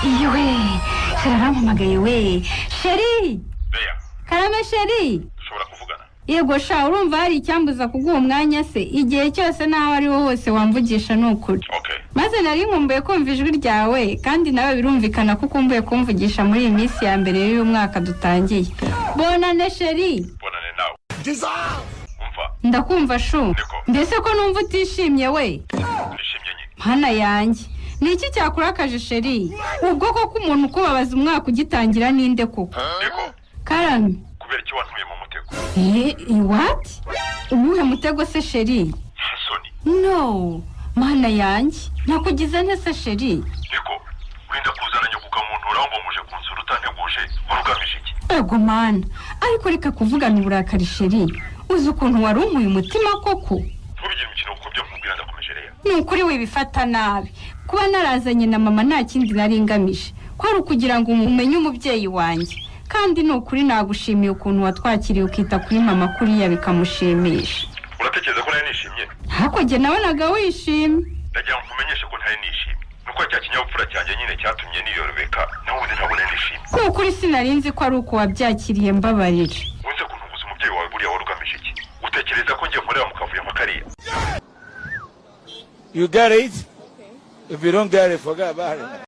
Iwe, sarampamagaye we. Sheri. Beya. Karame Sheri. Ushobora kuvugana? Yego sha urumva hari icyambuza kuguha umwanya se igihe cyose naho ari wo hose wamvugisha nukuri. Okay. Maze nari nkumbuye kumva ijwi ryawe kandi nawe birumvikana ko ukumbuye kumvugisha muri iyi minsi ya mbere y'uyu mwaka dutangiye. Bonane Sheri. Bonane nawe. Umva. Ndakumva shu. Mbese ko numva utishimye we? Nishimye nyine. Hana yanjye. Ni iki cyakurakaje Sheri? Ubwo koko umuntu kubabaza umwaka ugitangira ninde koko? Niko. Karame. Kubera iki wantuye mu mutego? What? Uwuhe mutego se Sheri? Hasoni. No. Mana yanjye. Nakugize nte se Sheri? Niko. Wenda kuzana nyuguka muntu urambo muje kunsura utanteguje. Warugamije iki? Ego mana. Ariko reka kuvugana uburakari Sheri. Uzi ukuntu wari umuye umutima koko? Ntubigire imikino kuko byo nkubwira ndakomejereye. Ni ukuri wibifata nabi. Kuba narazanye na mama nta kindi nari ngamije. Kwari ukugira ngo umenye umubyeyi wanjye. Kandi ni ukuri nagushimiye ukuntu watwakiriye ukita kuri mama kuriya bikamushimisha. Uratekereza ko nari nishimye? Hako jye nabonaga wishimye. Ndagira ngo nkumenyeshe ko ntari nishimye. Nuko cya kinyabupfura cyanjye nyine cyatumye niyorobeka. Nawe ntabwo nari nishimye. Kuko uri sinarinzi ko ari uko wabyakiriye mbabarira. Wese kuntuguza umubyeyi wawe buriya warugamije iki? Utekereza ko ngiye nkorera mu kavuyo makariya? You got it? Okay. If you don't get it, forget about it.